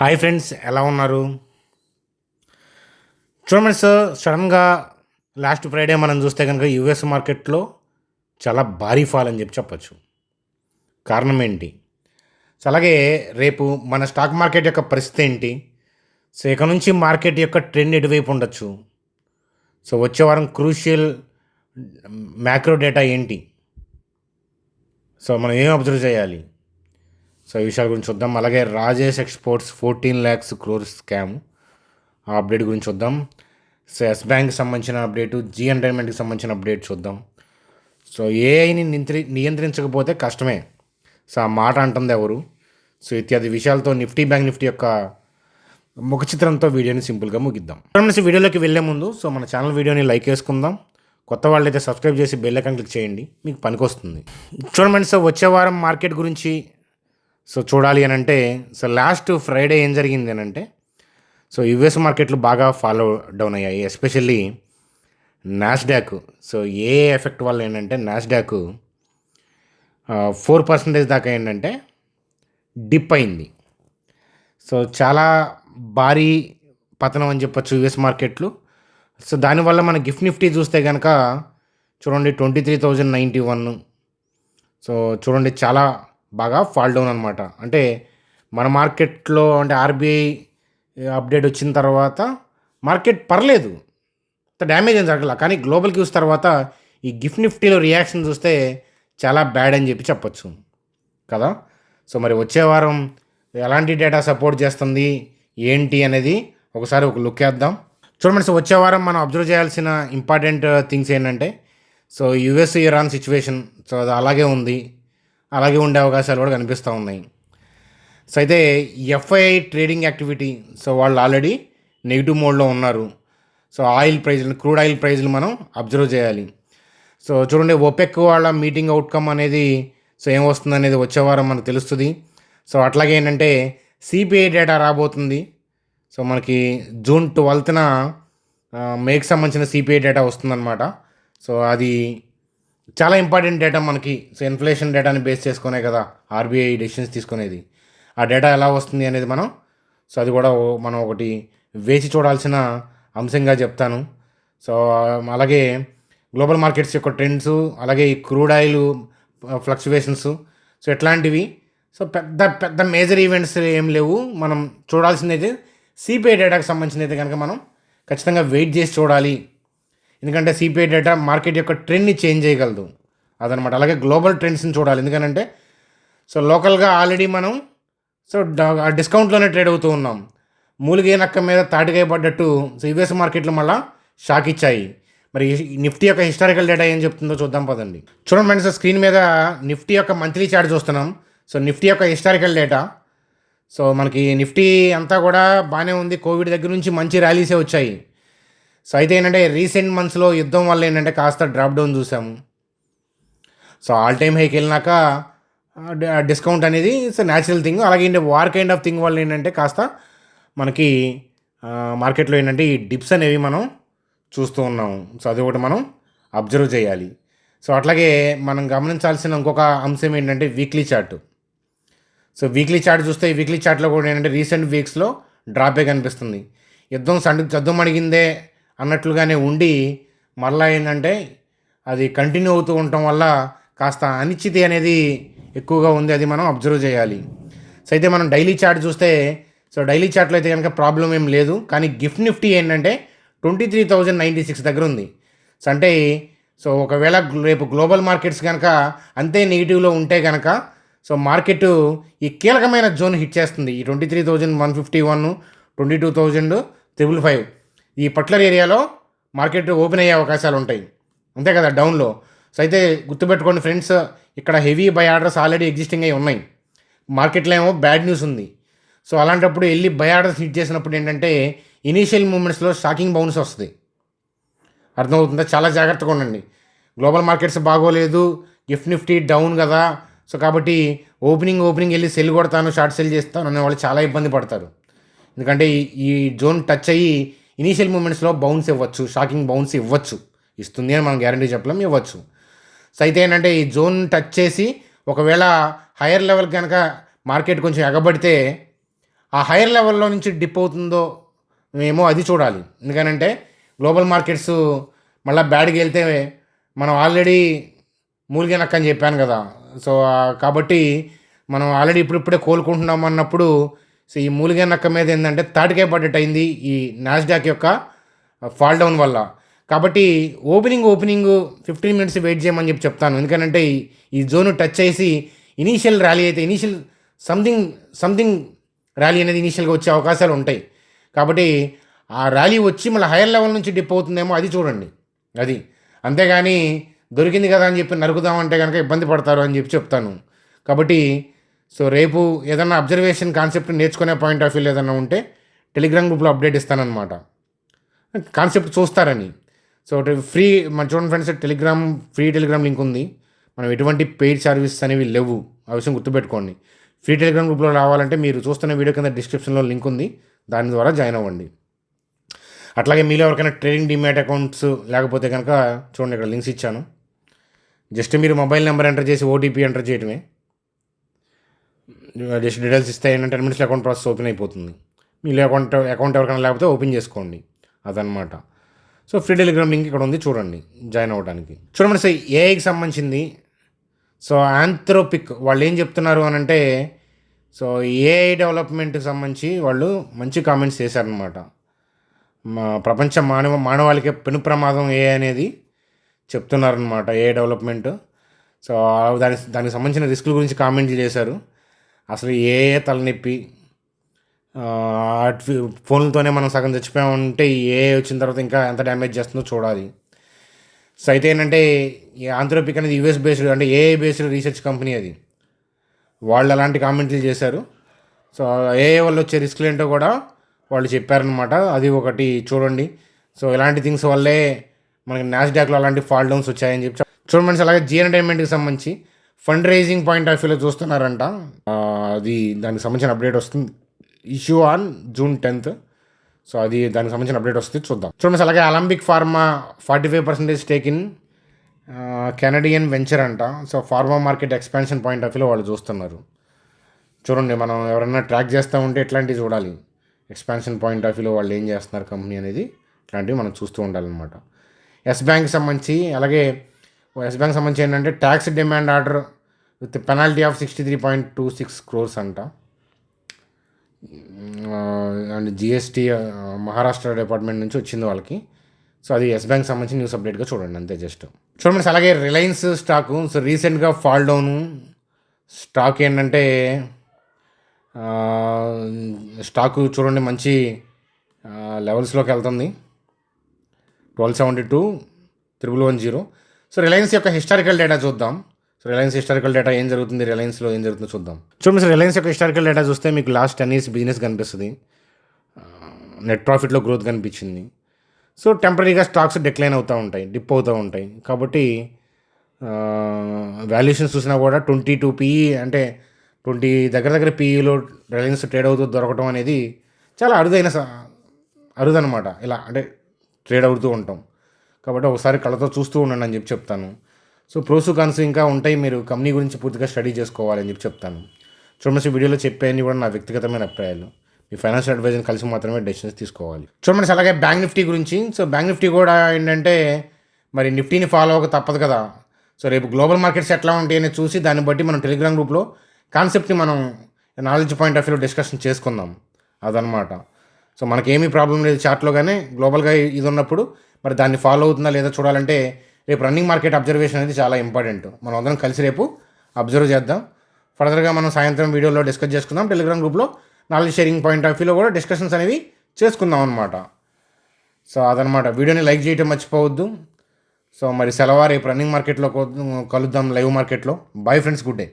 Hi friends, ఎలా ఉన్నారు? చూడండి సార్, సడన్గా లాస్ట్ ఫ్రైడే మనం చూస్తే కనుక యూఎస్ మార్కెట్లో చాలా భారీ ఫాల్ అని చెప్పొచ్చు. కారణం ఏంటి? సో అలాగే రేపు మన స్టాక్ మార్కెట్ యొక్క పరిస్థితి ఏంటి? సో ఇక నుంచి మార్కెట్ యొక్క ట్రెండ్ ఎటువైపు ఉండొచ్చు? సో వచ్చే వారం క్రూషియల్ మ్యాక్రో డేటా ఏంటి? సో మనం ఏం అబ్జర్వ్ చేయాలి? సో ఈ విషయాల గురించి చూద్దాం. అలాగే Rajesh exports 14 lakhs crore scam, ఆ అప్డేట్ గురించి చూద్దాం. సో ఎస్ బ్యాంక్కి సంబంధించిన అప్డేటు, జీ ఎంటర్టైన్మెంట్కి సంబంధించిన అప్డేట్ చూద్దాం. సో ఏఐని నియంత్రించకపోతే కష్టమే. సో ఆ మాట అంటుంది ఎవరు? సో ఇత్యాది విషయాలతో బ్యాంక్ నిఫ్టీ యొక్క ముఖ చిత్రంతో వీడియోని సింపుల్గా ముగిద్దాం. వీడియోలోకి వెళ్ళే ముందు సో మన ఛానల్ వీడియోని లైక్ చేసుకుందాం. కొత్త వాళ్ళైతే సబ్స్క్రైబ్ చేసి బెల్ ఐకాన్ క్లిక్ చేయండి, మీకు పనికొస్తుంది. చూడండి, సో వచ్చే వారం మార్కెట్ గురించి సో చూడాలి అని అంటే, సో లాస్ట్ ఫ్రైడే ఏం జరిగింది అని అంటే, సో యుఎస్ మార్కెట్లు బాగా ఫాలో డౌన్ అయ్యాయి. Especially Nasdaq. సో ఏ ఎఫెక్ట్ వల్ల ఏంటంటే నాస్డాక్ 4% దాకా ఏంటంటే డిప్ అయింది. సో చాలా భారీ పతనం అని చెప్పొచ్చు యుఎస్ మార్కెట్లు. సో దానివల్ల మన గిఫ్ట్ నిఫ్టీ చూస్తే కనుక చూడండి 23,091. సో చూడండి చాలా బాగా ఫాల్ డౌన్ అనమాట. అంటే మన మార్కెట్లో అంటే ఆర్బీఐ అప్డేట్ వచ్చిన తర్వాత మార్కెట్ పర్లేదు, డ్యామేజ్ ఏం జరగల. కానీ గ్లోబల్ క్యూస్ తర్వాత ఈ గిఫ్ట్ నిఫ్టీలో రియాక్షన్ చూస్తే చాలా బ్యాడ్ అని చెప్పొచ్చు కదా. సో మరి వచ్చే వారం ఎలాంటి డేటా సపోర్ట్ చేస్తుంది ఏంటి అనేది ఒకసారి ఒక లుక్ వేద్దాం. చూడండి, సో వచ్చే వారం మనం అబ్జర్వ్ చేయాల్సిన ఇంపార్టెంట్ థింగ్స్ ఏంటంటే, so US Iran situation so అది అలాగే ఉంది, అలాగే ఉండే అవకాశాలు కూడా కనిపిస్తూ ఉన్నాయి. సో అయితే ఎఫ్ఐఐ ట్రేడింగ్ యాక్టివిటీ, సో వాళ్ళు ఆల్రెడీ నెగిటివ్ మోడ్లో ఉన్నారు. సో ఆయిల్ ప్రైజ్లు, క్రూడ్ ఆయిల్ ప్రైజ్లు మనం అబ్జర్వ్ చేయాలి. సో చూడండి, ఒపెక్ వాళ్ళ మీటింగ్ అవుట్కమ్ అనేది సో ఏం వస్తుంది అనేది వచ్చే వారం మనకు తెలుస్తుంది. సో అట్లాగే ఏంటంటే సిపిఐ డేటా రాబోతుంది. సో మనకి జూన్ 12న మేకి సంబంధించిన సిపిఐ డేటా వస్తుందన్నమాట. సో అది చాలా ఇంపార్టెంట్ డేటా మనకి. సో ఇన్ఫ్లేషన్ డేటాని బేస్ చేసుకునే కదా ఆర్బీఐ డెసిషన్స్ తీసుకునేది. ఆ డేటా ఎలా వస్తుంది అనేది సో అది కూడా మనం ఒకటి వేచి చూడాల్సిన అంశంగా చెప్తాను. సో అలాగే గ్లోబల్ మార్కెట్స్ యొక్క ట్రెండ్స్, అలాగే ఈ క్రూడ్ ఆయిల్ ఫ్లక్చువేషన్స్, సో ఎట్లాంటివి. సో పెద్ద పెద్ద మేజర్ ఈవెంట్స్ ఏం లేవు. మనం చూడాల్సింది అయితే సిపిఐ డేటాకి సంబంధించిన అయితే కనుక మనం ఖచ్చితంగా వెయిట్ చేసి చూడాలి. ఎందుకంటే సిపిఐ డేటా మార్కెట్ యొక్క ట్రెండ్ని చేంజ్ చేయగలదు అదనమాట. అలాగే గ్లోబల్ ట్రెండ్స్ని చూడాలి. ఎందుకంటే సో లోకల్గా ఆల్రెడీ మనం సో డిస్కౌంట్లోనే ట్రేడ్ అవుతూ ఉన్నాం. మూలిగే నక్క మీద తాటికాయ పడ్డట్టు సో యుఎస్ మార్కెట్లు మళ్ళీ షాక్ ఇచ్చాయి. మరి నిఫ్టీ యొక్క హిస్టారికల్ డేటా ఏం చెప్తుందో చూద్దాం పదండి. చూడండి ఫ్రెండ్స్, స్క్రీన్ మీద నిఫ్టీ యొక్క మంత్లీ చార్ట్ చూస్తున్నాం. సో నిఫ్టీ యొక్క హిస్టారికల్ డేటా. సో మనకి నిఫ్టీ అంతా కూడా బాగానే ఉంది. కోవిడ్ దగ్గర నుంచి మంచి ర్యాలీసే వచ్చాయి. సో అయితే ఏంటంటే రీసెంట్ మంత్స్లో యుద్ధం వల్ల ఏంటంటే కాస్త డ్రాప్ డౌన్ చూసాము. సో ఆల్ టైమ్ హైకి వెళ్ళినాక డిస్కౌంట్ అనేది సో న్యాచురల్ థింగ్. అలాగే ఏంటంటే వార్ కైండ్ ఆఫ్ థింగ్ వల్ల ఏంటంటే కాస్త మనకి మార్కెట్లో ఏంటంటే ఈ డిప్స్ అనేవి మనం చూస్తూ ఉన్నాము. సో అది ఒకటి మనం అబ్జర్వ్ చేయాలి. సో అట్లాగే మనం గమనించాల్సిన ఇంకొక అంశం ఏంటంటే weekly chart. So weekly chart చూస్తే ఈ వీక్లీ చార్ట్లో కూడా ఏంటంటే రీసెంట్ వీక్స్లో డ్రాపే కనిపిస్తుంది. యుద్ధం సద్దు అడిగిందే అన్నట్లుగానే ఉండి మళ్ళీ ఏంటంటే అది కంటిన్యూ అవుతూ ఉండటం వల్ల కాస్త అనిశ్చితి అనేది ఎక్కువగా ఉంది. అది మనం అబ్జర్వ్ చేయాలి. సో అయితే మనం డైలీ చార్ట్ చూస్తే సో డైలీ చార్ట్లో అయితే కనుక ప్రాబ్లం ఏం లేదు. కానీ గిఫ్ట్ నిఫ్టీ ఏంటంటే 23,096 దగ్గర ఉంది. సో అంటే సో ఒకవేళ రేపు గ్లోబల్ మార్కెట్స్ కనుక అంతే నెగిటివ్లో ఉంటే కనుక సో మార్కెట్ ఈ కీలకమైన జోన్ హిట్ చేస్తుంది. ఈ 23,151, 22,555 ఈ పర్టికులర్ ఏరియాలో మార్కెట్ ఓపెన్ అయ్యే అవకాశాలు ఉంటాయి, అంతే కదా డౌన్లో. సో అయితే గుర్తుపెట్టుకోండి ఫ్రెండ్స్, ఇక్కడ heavy by orders already existing అయి ఉన్నాయి. మార్కెట్లో ఏమో బ్యాడ్ న్యూస్ ఉంది. సో అలాంటప్పుడు వెళ్ళి బై ఆర్డర్స్ హిట్ చేసినప్పుడు ఏంటంటే ఇనీషియల్ మూమెంట్స్లో షాకింగ్ బౌన్స్ వస్తుంది. అర్థమవుతుందా? చాలా జాగ్రత్తగా ఉండండి. గ్లోబల్ మార్కెట్స్ బాగోలేదు, గిఫ్ట్ నిఫ్టీ డౌన్ కదా, సో కాబట్టి ఓపెనింగ్ వెళ్ళి సెల్ కొడతాను, షార్ట్ సెల్ చేస్తాను అనే వాళ్ళు చాలా ఇబ్బంది పడతారు. ఎందుకంటే ఈ జోన్ టచ్ అయ్యి ఇనీషియల్ మూమెంట్స్లో బౌన్స్ ఇవ్వచ్చు, షాకింగ్ బౌన్స్ ఇస్తుంది అని మనం గ్యారంటీ చెప్పలేం, ఇవ్వచ్చు. సో అయితే ఏంటంటే ఈ జోన్ టచ్ చేసి ఒకవేళ హైయర్ లెవెల్ కనుక మార్కెట్ కొంచెం ఎగబడితే ఆ హైయర్ లెవెల్‌లో నుంచి డిప్ అవుతుందో ఏమో అది చూడాలి. ఎందుకనంటే గ్లోబల్ మార్కెట్స్ మళ్ళా బ్యాడ్‌గెళ్తే మనం ఆల్రెడీ మూలిగే నక్క అని చెప్పాను గదా! సో, కాబట్టి మనం ఆల్రెడీ ఇప్పుడిప్పుడే కోలుకుంటున్నాం అన్నప్పుడు సో, ఈ మూలిగే నక్క మీద ఏందంటే తాటికాయ పడ్డట్టయింది ఈ నాస్డాక్ యొక్క ఫాల్ డౌన్ వల్ల. కాబట్టి ఓపెనింగ్ 15 మినిట్స్ వెయిట్ చేయమని చెప్తాను. ఎందుకనంటే ఈ జోన్ టచ్ చేసి ఇనీషియల్ ర్యాలీ అయితే సంథింగ్ సంథింగ్ ర్యాలీ అనేది ఇనీషియల్‌గా వచ్చే అవకాశాలు ఉంటాయి. కాబట్టి ఆ ర్యాలీ వచ్చి మళ్ళీ హైయర్ లెవెల్ నుంచి డిప్ అవుతుందేమో అది చూడండి. అది. అంతేగాని దొరికింది కదా అని చెప్పి నరుకుదామంటే గనక ఇబ్బంది పడతారు అని చెప్తాను. కాబట్టి సో, రేపు ఏదన్నా అబ్జర్వేషన్ కాన్సెప్ట్ నేర్చుకునే పాయింట్ ఆఫ్ వ్యూలో ఏదన్నా ఉంటే టెలిగ్రామ్ గ్రూప్‌లో అప్డేట్ ఇస్తాననమాట. కాన్సెప్ట్ చూస్తారని. సో, ఫ్రీ చూడండి ఫ్రెండ్స్, ఫ్రీ టెలిగ్రామ్ లింక్ ఉంది. మనం ఎటువంటి పెయిడ్ సర్వీసెస్ అనేవి లేవు. ఆ విషయం గుర్తుపెట్టుకోండి. ఫ్రీ టెలిగ్రామ్ గ్రూప్‌లో రావాలంటే మీరు చూస్తున్న వీడియో కింద డిస్క్రిప్షన్‌లో లింక్ ఉంది. దాని ద్వారా జాయిన్ అవ్వండి. అట్లాగే మీలో ఎవరికైనా ట్రేడింగ్ డీమ్యాట్ అకౌంట్స్ లేకపోతే కనుక చూడండి, ఇక్కడ లింక్స్ ఇచ్చాను. జస్ట్ మీరు మొబైల్ నెంబర్ ఎంటర్ చేసి ఓటీపీ ఎంటర్ చేయడమే. జస్ట్ డీటెయిల్స్ ఇస్తే ఏంటంటే 10 మినిట్స్లో అకౌంట్ ప్రాసెస్ ఓపెన్ అయిపోతుంది. మీలో అకౌంట్ ఎవరికైనా లేకపోతే ఓపెన్ చేసుకోండి. అదనమాట. సో, ఫ్రీ టెలిగ్రామ్ లింక్ ఇక్కడ ఉంది, చూడండి జాయిన్ అవ్వడానికి. చూడండి సార్, ఏఐకి సంబంధించింది. సో, ఆంథ్రోపిక్ వాళ్ళు ఏం చెప్తున్నారు అని అంటే, సో, ఏఐ డెవలప్మెంట్కి సంబంధించి వాళ్ళు మంచి కామెంట్స్ చేశారనమాట. ప్రపంచ మానవాళికి పెను ప్రమాదం ఏఐ అనేది చెప్తున్నారనమాట. AI development. సో, దానికి సంబంధించిన రిస్కుల గురించి కామెంట్లు చేశారు. అసలు ఏఐ తలనొప్పి, ఫోన్లతోనే మనం సగం చచ్చిపోయామంటే ఈ ఏఐ వచ్చిన తర్వాత ఇంకా ఎంత డ్యామేజ్ చేస్తుందో చూడాలి. సో, అయితే ఏంటంటే ఈ ఆంథ్రోపిక్ అనేది యూఎస్ బేస్డ్, అంటే ఏఐ బేస్డ్ రీసెర్చ్ కంపెనీ అది. వాళ్ళు అలాంటి కామెంట్లు చేశారు. సో, ఏఐ వల్ల వచ్చే రిస్క్లు ఏంటో కూడా వాళ్ళు చెప్పారనమాట. అది ఒకటి చూడండి. సో, ఇలాంటి థింగ్స్ వల్లే మనకి నాస్డాక్లో అలాంటి ఫాల్ డౌన్స్ వచ్చాయని చెప్పి చూడండి. అలాగే జీ ఎంటర్టైన్మెంట్కి సంబంధించి ఫండ్ రైజింగ్ పాయింట్ ఆఫ్ వ్యూలో చూస్తున్నారంట. అది దానికి సంబంధించిన అప్డేట్ వస్తుంది. Issue on June 10th. So, అది దానికి సంబంధించిన అప్డేట్ వస్తుంది, చూద్దాం. చూడండి, అలాగే Alembic Pharma 45% stake in Canadian venture అంట. So, pharma market expansion point of వ్యూలో వాళ్ళు చూస్తున్నారు. చూడండి, మనం ఎవరైనా ట్రాక్ చేస్తూ ఉంటే ఇట్లాంటివి చూడాలి. ఎక్స్పాన్షన్ పాయింట్ ఆఫ్ వ్యూలో వాళ్ళు ఏం చేస్తున్నారు కంపెనీ అనేది, ఇట్లాంటివి మనం చూస్తూ ఉండాలన్నమాట. ఎస్ బ్యాంక్ సంబంధించి, అలాగే ఎస్ బ్యాంక్ సంబంధించి ఏంటంటే tax demand order with penalty of 63.26 crores అంట. అండ్ జిఎస్టీ మహారాష్ట్ర డిపార్ట్మెంట్ నుంచి వచ్చింది వాళ్ళకి. సో, అది ఎస్ బ్యాంక్ సంబంధించి న్యూస్ అప్డేట్గా చూడండి, అంతే జస్ట్ చూడండి. అలాగే రిలయన్స్ స్టాకు సో రీసెంట్గా ఫాల్ డౌను. స్టాక్ ఏంటంటే స్టాకు చూడండి మంచి లెవెల్స్లోకి వెళ్తుంది. 1272 1110. సో, రిలయన్స్ యొక్క హిస్టారికల్ డేటా చూద్దాం. సో, రిలయన్స్ హిస్టారికల్ డేటా ఏం జరుగుతుంది, రిలయన్స్లో ఏం జరుగుతుందో చూద్దాం. చూడండి సార్, రిలయన్స్ యొక్క హిస్టారికల్ డేటా చూస్తే మీకు లాస్ట్ 10 years బిజినెస్ కనిపిస్తుంది. నెట్ ప్రాఫిట్లో గ్రోత్ కనిపించింది. సో, టెంపరీగా స్టాక్స్ డిక్లైన్ అవుతూ ఉంటాయి, డిప్ అవుతూ ఉంటాయి. కాబట్టి వాల్యుయేషన్స్ చూసినా కూడా 22 PE, అంటే 20 దగ్గర PEలో రిలయన్స్ ట్రేడ్ అవుతూ దొరకడం అనేది చాలా అరుదనమాట. ఇలా అంటే ట్రేడ్ అవుతూ ఉంటాం. కాబట్టి ఒకసారి కళ్ళతో చూస్తూ ఉండండి అని చెప్తాను. సో, ప్రోస్ కాన్స్ ఇంకా ఉంటాయి, మీరు కంపెనీ గురించి పూర్తిగా స్టడీ చేసుకోవాలని చెప్తాను. చూడండి, వీడియోలో చెప్పేవన్నీ కూడా నా వ్యక్తిగతమైన అభిప్రాయాలు. మీ ఫైనాన్షియల్ అడ్వైజర్ని కలిసి మాత్రమే డెసిషన్స్ తీసుకోవాలి. చూడండి, అలాగే బ్యాంక్ నిఫ్టీ గురించి. సో, బ్యాంక్ నిఫ్టీ కూడా ఏంటంటే మరి నిఫ్టీని ఫాలో అవ్వక తప్పదు కదా. సో, రేపు గ్లోబల్ మార్కెట్స్ ఎట్లా ఉంటాయని చూసి దాన్ని బట్టి మనం టెలిగ్రామ్ గ్రూప్లో కాన్సెప్ట్ని మనం నాలెడ్జ్ పాయింట్ ఆఫ్ వ్యూలో డిస్కషన్ చేసుకుందాం. అదనమాట. సో, మనకేమీ ప్రాబ్లం లేదు చార్ట్లో, కానీ గ్లోబల్గా ఇది ఉన్నప్పుడు మరి దాన్ని ఫాలో అవుతుందా లేదా చూడాలంటే రేపు రన్నింగ్ మార్కెట్ అబ్జర్వేషన్ అనేది చాలా ఇంపార్టెంట్. మనం అందరం కలిసి రేపు అబ్జర్వ్ చేద్దాం. ఫర్దర్గా మనం సాయంత్రం వీడియోలో డిస్కస్ చేసుకుందాం. టెలిగ్రామ్ గ్రూప్లో నాలెడ్జ్ షేరింగ్ పాయింట్ ఆఫ్ వ్యూలో కూడా డిస్కషన్స్ అనేవి చేసుకుందాం అనమాట. సో, అదనమాట. వీడియోని లైక్ చేయడం మర్చిపోవద్దు. సో, మరి సెలవు, రేపు రన్నింగ్ మార్కెట్లో కలుద్దాం, లైవ్ మార్కెట్లో. Bye friends, good day.